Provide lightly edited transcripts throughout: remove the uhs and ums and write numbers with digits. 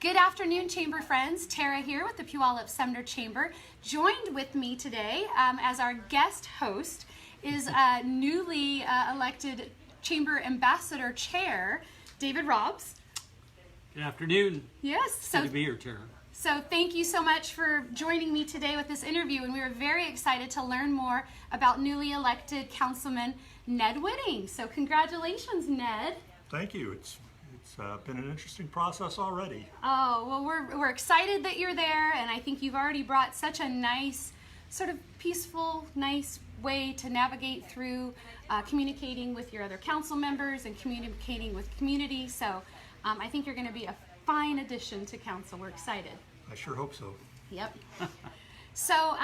Good afternoon, Chamber friends. Tara here with the Puyallup Sumner Chamber. Joined with me today as our guest host is newly elected Chamber Ambassador Chair, David Robbs. Good afternoon. Yes. Good to be here, Tara. So thank you so much for joining me today with this interview, and we were very excited to learn more about newly elected Councilman Ned Witting. So congratulations, Ned. Thank you. It's been an interesting process already. Oh, well, we're excited that you're there, and I think you've already brought such a nice, sort of peaceful, nice way to navigate through communicating with your other council members and communicating with community. So I think you're going to be a fine addition to council. We're excited. I sure hope so. Yep. So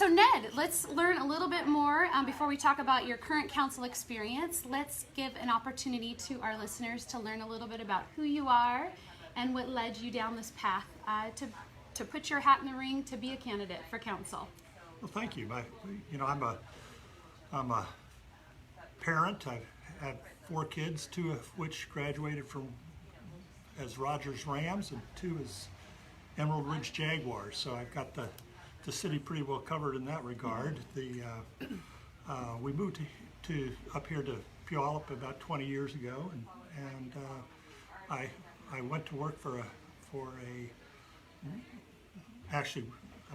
Ned, let's learn a little bit more before we talk about your current council experience. Let's give an opportunity to our listeners to learn a little bit about who you are and what led you down this path to put your hat in the ring to be a candidate for council. Well, thank you. I'm a parent. I've had 4 kids, 2 of which graduated from as Rogers Rams and 2 as Emerald Ridge Jaguars. So I've got the city pretty well covered in that regard. We moved to up here to Puyallup about 20 years ago, and I went to work I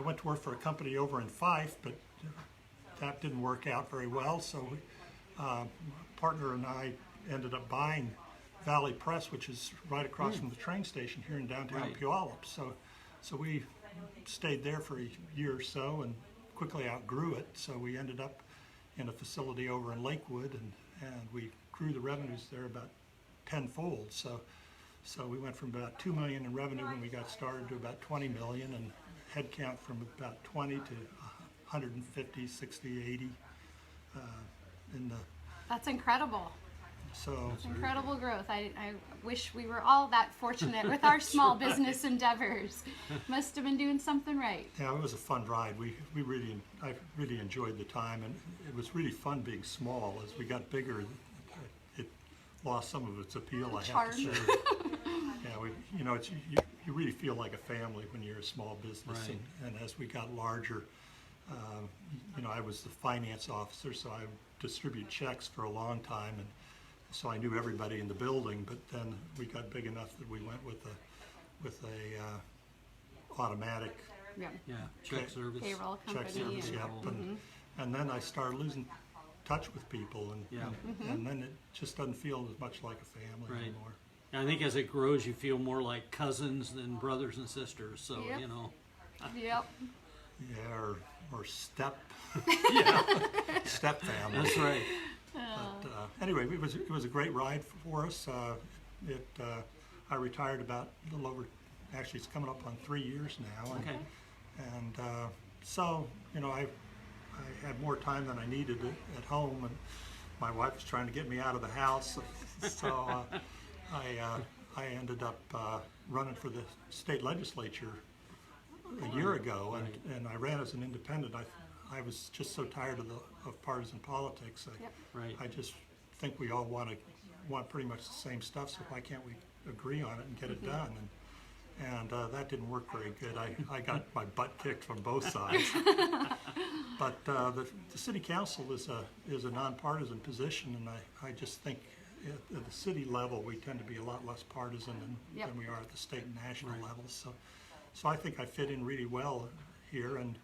went to work for a company over in Fife, but that didn't work out very well. So partner and I ended up buying Valley Press, which is right across from the train station here in downtown Puyallup. So we stayed there for a year or so and quickly outgrew it. So we ended up in a facility over in Lakewood, and we grew the revenues there about tenfold. So we went from about $2 million in revenue when we got started to about $20 million, and headcount from about 20 to 150, 60, 80. That's incredible. So it's incredible growth. I wish we were all that fortunate with our small business endeavors. Must have been doing something right. Yeah, it was a fun ride. I really enjoyed the time, and it was really fun being small. As we got bigger, it lost some of its appeal. I have to say. Yeah, you really feel like a family when you're a small business, right. and as we got larger, I was the finance officer, so I would distribute checks for a long time, and so I knew everybody in the building. But then we got big enough that we went with a automatic check service, payroll company. Check service, and then I started losing touch with people, and then it just doesn't feel as much like a family anymore. And I think as it grows, you feel more like cousins than brothers and sisters. So Yep. Yeah, or step. Yeah. Step family. That's right. But anyway, it was a great ride for us. I retired about a little over, actually it's coming up on 3 years now. And so I had more time than I needed at home, and my wife was trying to get me out of the house. So I ended up running for the state legislature a year ago, and I ran as an independent. I was just so tired of partisan politics. I just think we all want pretty much the same stuff, so why can't we agree on it and get it done? And that didn't work very good. I got my butt kicked from both sides. But the city council is a nonpartisan position, and I just think at the city level we tend to be a lot less partisan than we are at the state and national levels. So I think I fit in really well here, and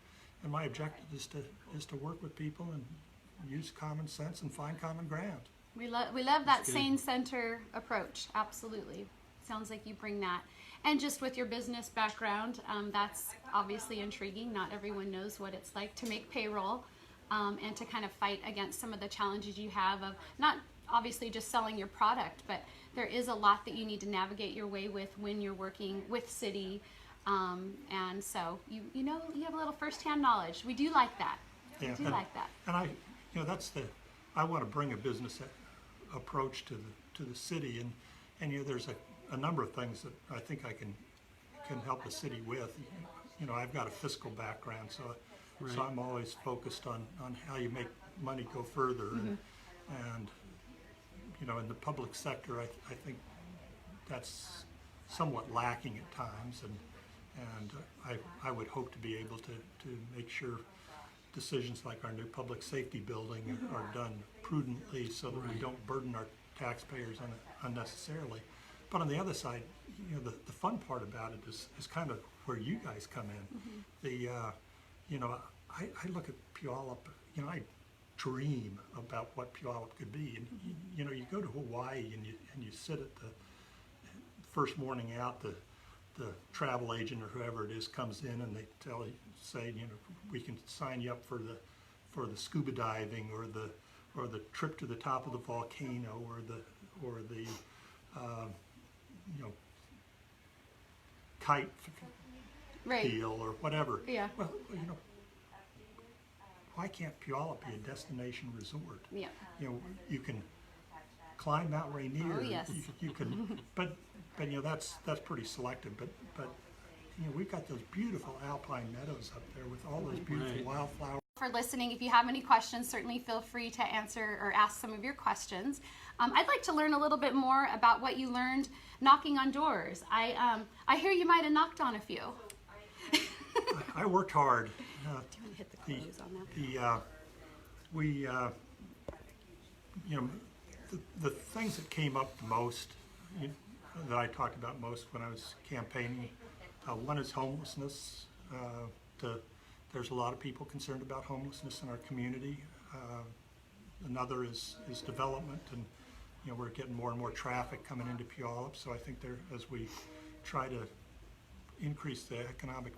my objective is to work with people and use common sense and find common ground. We love that sane center approach. Absolutely. Sounds like you bring that. And just with your business background, that's obviously intriguing. Not everyone knows what it's like to make payroll and to kind of fight against some of the challenges you have of not obviously just selling your product, but there is a lot that you need to navigate your way with when you're working with city. And so you have a little firsthand knowledge. We do like that. Yeah, we do like that. And I want to bring a business approach to the city, and there's a number of things that I think I can help the city with. I've got a fiscal background, so I'm always focused on how you make money go further, and in the public sector, I think that's somewhat lacking at times, and I would hope to be able to make sure decisions like our new public safety building are done prudently so that we don't burden our taxpayers unnecessarily. But on the other side, the fun part about it is kind of where you guys come in. I look at Puyallup, I dream about what Puyallup could be. And you go to Hawaii and you sit at the first morning out, the travel agent or whoever it is comes in and they say, we can sign you up for the scuba diving or the trip to the top of the volcano or the kite deal or whatever. Yeah. Well, why can't Puyallup be a destination resort? Yeah. You can climb Mount Rainier. Oh, yes. You can, but that's pretty selective. But we've got those beautiful alpine meadows up there with all those beautiful wildflowers. For listening, if you have any questions, certainly feel free to answer or ask some of your questions. I'd like to learn a little bit more about what you learned knocking on doors. I hear you might have knocked on a few. I worked hard. Do you want to hit the close on that? The things that came up the most, that I talked about most when I was campaigning, one is homelessness. There's a lot of people concerned about homelessness in our community. Another is development, and we're getting more and more traffic coming into Puyallup. So I think as we try to increase the economic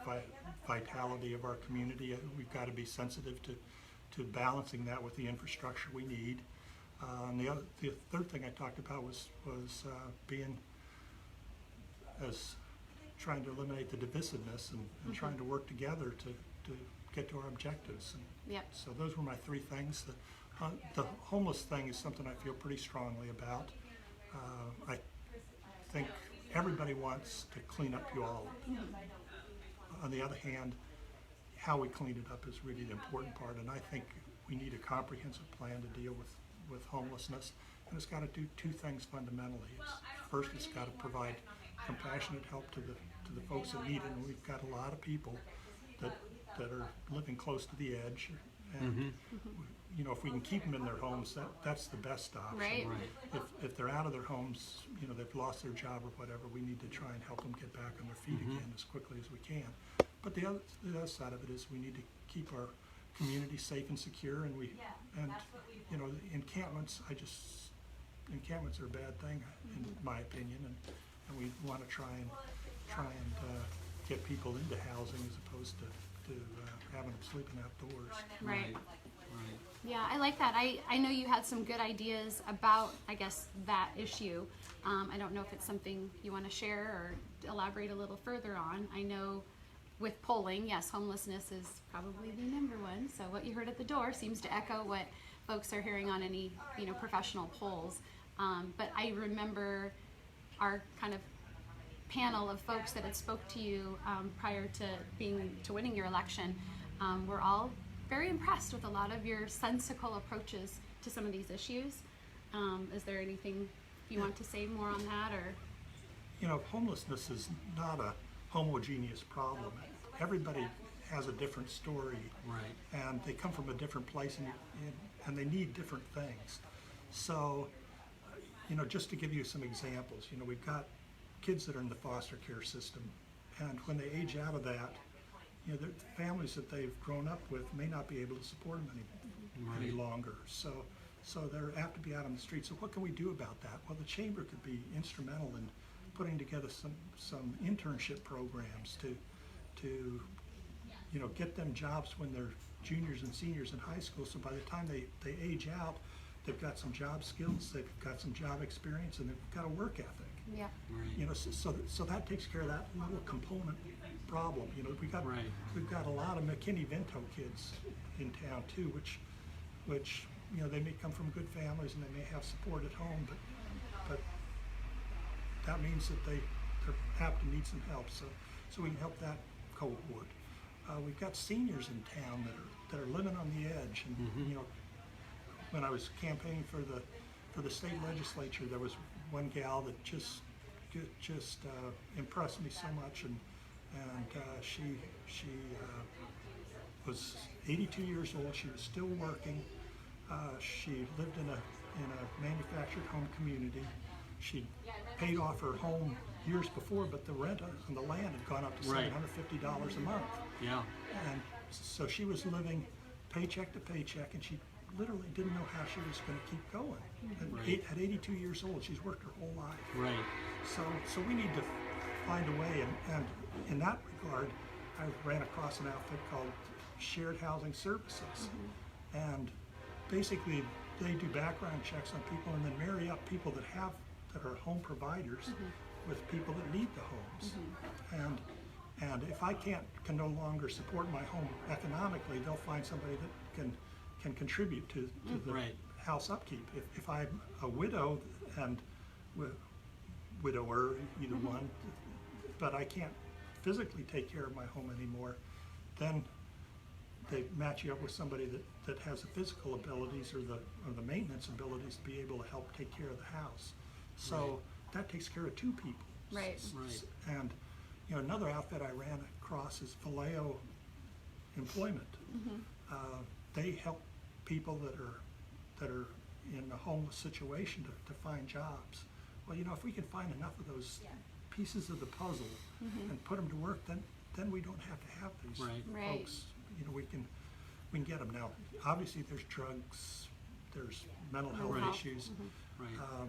vitality of our community, we've got to be sensitive to balancing that with the infrastructure we need. And the third thing I talked about was trying to eliminate the divisiveness and trying to work together to get to our objectives. And Yep. so those were my three things. The homeless thing is something I feel pretty strongly about. I think everybody wants to clean up Puyallup. On the other hand, how we clean it up is really the important part, and I think we need a comprehensive plan to deal with homelessness, and it's got to do two things fundamentally. First, it's got to provide compassionate help to the folks that need it, and we've got a lot of people that are living close to the edge, and if we can keep them in their homes, that's the best option. Right. If they're out of their homes, they've lost their job or whatever, we need to try and help them get back on their feet again as quickly as we can. But the other side of it is we need to keep our community safe and secure, and encampments. Encampments are a bad thing in my opinion, and we want to try and get people into housing as opposed to having them sleeping outdoors. Right. Yeah, I like that. I know you had some good ideas about, I guess, that issue. I don't know if it's something you want to share or elaborate a little further on. I know with polling, yes, homelessness is probably the number one. So what you heard at the door seems to echo what folks are hearing on any, professional polls. But I remember our kind of panel of folks that had spoke to you prior to winning your election. We're all very impressed with a lot of your sensical approaches to some of these issues. Is there anything you want to say more on that, or? Homelessness is not a homogeneous problem. Everybody has a different story, and they come from a different place, and they need different things. So, just to give you some examples, we've got kids that are in the foster care system, and when they age out of that, the families that they've grown up with may not be able to support them any longer. So they have to be out on the street. So what can we do about that? Well, the chamber could be instrumental in putting together some internship programs to get them jobs when they're juniors and seniors in high school. So by the time they age out, they've got some job skills, they've got some job experience, and they've got a work ethic. Yeah. So that takes care of that little component problem. We've got a lot of McKinney-Vento kids in town too, which they may come from good families and they may have support at home, but that means that they're apt to need some help. So we can help that cohort. We've got seniors in town that are living on the edge, and when I was campaigning for the state legislature, there was one gal that just just impressed me so much, and she was 82 years old. She was still working. She lived in a manufactured home community. She paid off her home years before, but the rent on the land had gone up to Right. $750 a month. Yeah. And so she was living paycheck to paycheck, and she literally didn't know how she was going to keep going. Right. At 82 years old, she's worked her whole life. Right. So we need to find a way, and in that regard, I ran across an outfit called Shared Housing Services, and basically they do background checks on people and then marry up people that are home providers with people that need the homes. And if I can no longer support my home economically, they'll find somebody that can contribute to the Right. house upkeep. If I'm a widow and widower, either one, but I can't physically take care of my home anymore, then they match you up with somebody that has the physical abilities or the maintenance abilities to be able to help take care of the house. So that takes care of two people. Right. Right. And another outfit I ran across is Vallejo Employment. They help people that are in a homeless situation to find jobs. Well, if we can find enough of those pieces of the puzzle and put them to work, then we don't have to have these Right. folks. We can get them now. Obviously, there's drugs, there's mental health Right. issues. Right.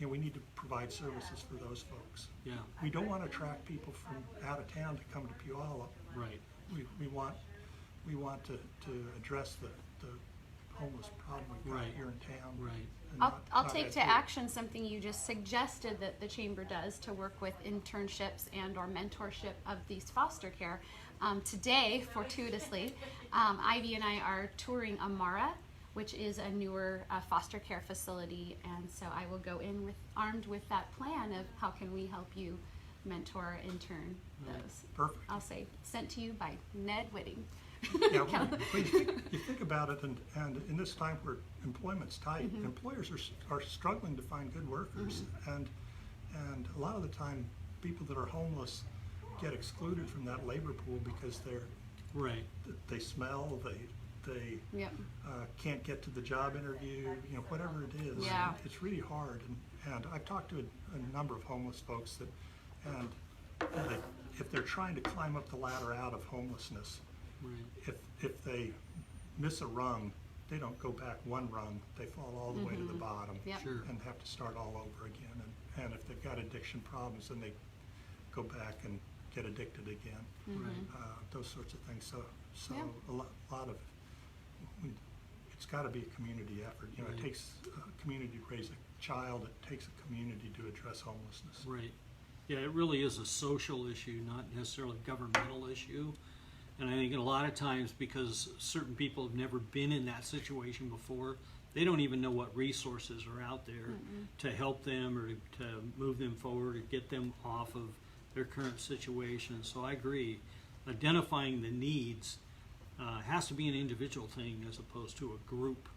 We need to provide services for those folks. Yeah. We don't want to attract people from out of town to come to Puyallup. Right. We want to address the homeless problem we've got Right. here in town. Right. and I'll not take add to it. action something you just suggested that the chamber does to work with internships and or mentorship of these foster care. Today, fortuitously, Ivy and I are touring Amara, which is a newer foster care facility, and so I will go in armed with that plan of how can we help you mentor, intern those. Perfect. I'll say sent to you by Ned Witting. Yeah, when you think about it, and in this time where employment's tight, employers are struggling to find good workers, and a lot of the time, people that are homeless get excluded from that labor pool because Right. they smell, they Yep. can't get to the job interview, whatever it is. Yeah. It's really hard, and I've talked to a number of homeless folks and if they're trying to climb up the ladder out of homelessness, Right. if they miss a rung, they don't go back one rung, they fall all the way to the bottom Yep. Sure. and have to start all over again. And if they've got addiction problems, then they go back and get addicted again. Right. Those sorts of things. So Yeah. a lot of it's got to be a community effort. Right. It takes a community to raise a child. It takes a community to address homelessness. Right. Yeah, it really is a social issue, not necessarily a governmental issue. And I think a lot of times, because certain people have never been in that situation before, they don't even know what resources are out there to help them or to move them forward or get them off of their current situation. So I agree. Identifying the needs has to be an individual thing as opposed to a group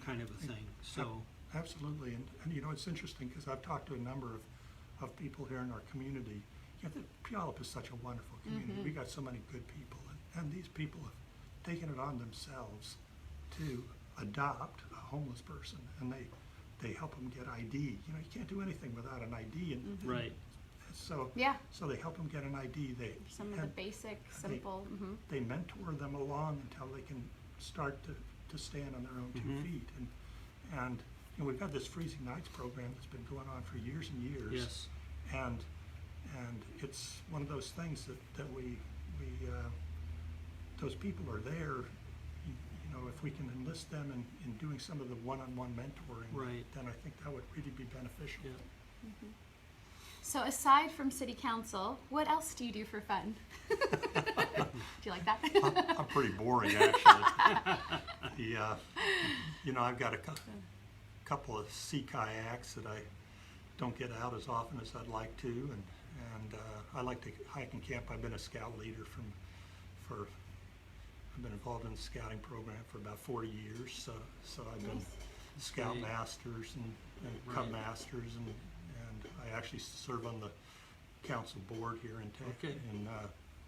kind of a thing. So, Absolutely. And it's interesting because I've talked to a number of people here in our community. Puyallup is such a wonderful community. We got so many good people, and these people have taken it on themselves to adopt a homeless person, and they help them get ID. You can't do anything without an ID, and right. so Yeah. so they help them get an ID. Some of the basic, simple. They mentor them along until they can start to stand on their own 2 feet, and we've got this Freezing Nights program that's been going on for years and years. Yes. And it's one of those things that we those people are there. If we can enlist them in doing some of the one-on-one mentoring, Right. then I think that would really be beneficial. Yeah. So aside from city council, what else do you do for fun? Do you like that? I'm pretty boring, actually. I've got a couple of sea kayaks that I don't get out as often as I'd like to, and I like to hike and camp. I've been a scout leader I've been involved in the scouting program for about 40 years, so I've been scout Great. masters and cub masters, and I actually serve on the council board here in Okay.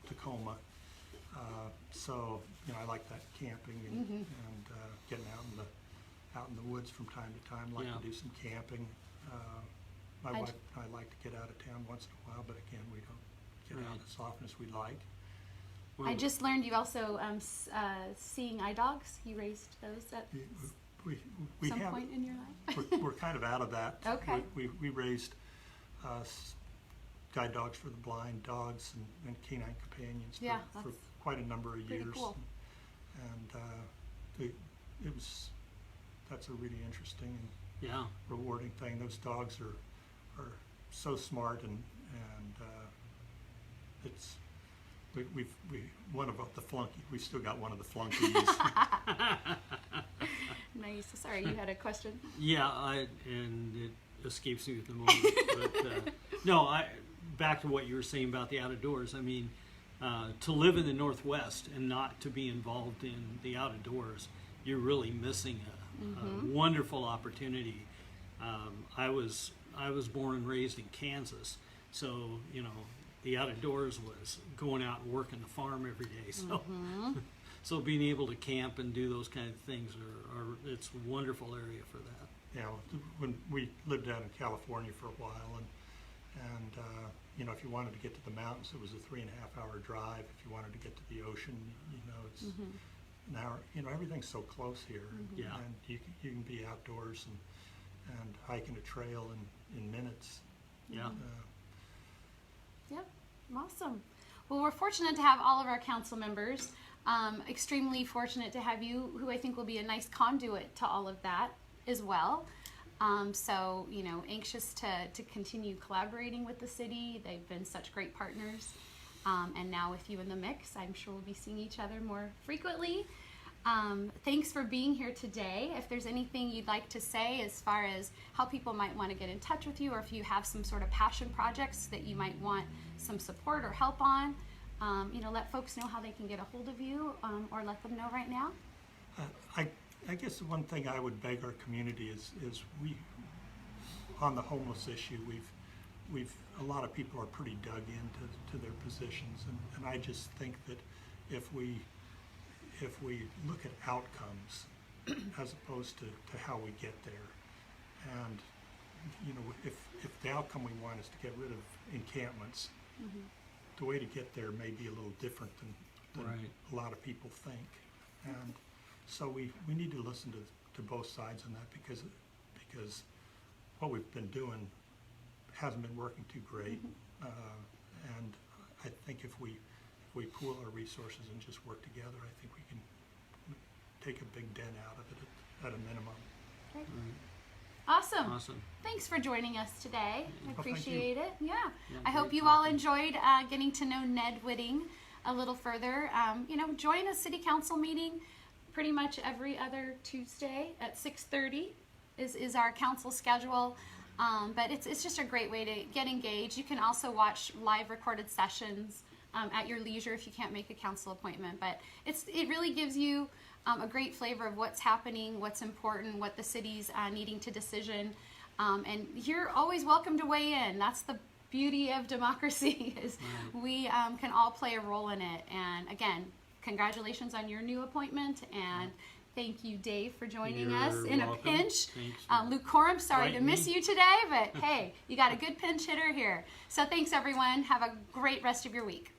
Tacoma. So, I like that camping and getting out in the woods from time to time. Like Yeah. to do some camping. My I'd- wife and I like to get out of town once in a while, but again, we don't get out Right. as often as we'd like. Well, I just learned you also seeing eye dogs. You raised those at We some have, point in your life. we're kind of out of that. Okay. We raised guide dogs for the blind, dogs and canine companions Yeah, for that's quite a number of pretty years. cool. And that's a really interesting and yeah. rewarding thing. Those dogs are so smart and it's we one of the flunky. We still got one of the flunkies. Nice. Sorry, you had a question. Yeah, and it escapes me at the moment. But no, back to what you were saying about the out of doors. I mean, to live in the Northwest and not to be involved in the out of doors, you're really missing a wonderful opportunity. I was born and raised in Kansas, so the out of doors was going out and working the farm every day. So. So being able to camp and do those kind of things it's a wonderful area for that. When we lived out in California for a while, and if you wanted to get to the mountains, it was a 3.5-hour drive. If you wanted to get to the ocean, it's an hour. Everything's so close here, Yeah. and you can be outdoors and hiking a trail in minutes. Yeah. Yep. Awesome. Well, we're fortunate to have all of our council members. Extremely fortunate to have you, who I think will be a nice conduit to all of that as well. So, anxious to continue collaborating with the city. They've been such great partners. And now with you in the mix, I'm sure we'll be seeing each other more frequently. Thanks for being here today. If there's anything you'd like to say as far as how people might want to get in touch with you, or if you have some sort of passion projects that you might want some support or help on, let folks know how they can get a hold of you, or let them know right now. I guess the one thing I would beg our community is we, on the homeless issue, we've a lot of people are pretty dug into their positions, and I just think that if we look at outcomes as opposed to how we get there, and if the outcome we want is to get rid of encampments, the way to get there may be a little different than Right. a lot of people think, and so we need to listen to both sides on that because what we've been doing hasn't been working too great, and I think if we pool our resources and just work together, I think we can take a big dent out of it at a minimum. Okay. Awesome. Awesome. Thanks for joining us today. I thank appreciate it. Yeah. Yeah, I hope great you all talking. enjoyed getting to know Ned Witting a little further. Join a city council meeting pretty much every other Tuesday at 6:30 is our council schedule. But it's just a great way to get engaged. You can also watch live recorded sessions at your leisure if you can't make a council appointment. But it really gives you a great flavor of what's happening, what's important, what the city's needing to decision. And you're always welcome to weigh in. That's the beauty of democracy is we can all play a role in it. And again, congratulations on your new appointment, and thank you, Dave, for joining You're us in welcome. a pinch. Thanks. Luke Coram, sorry Right, to miss me. you today, but hey, you got a good pinch hitter here. So thanks, everyone. Have a great rest of your week.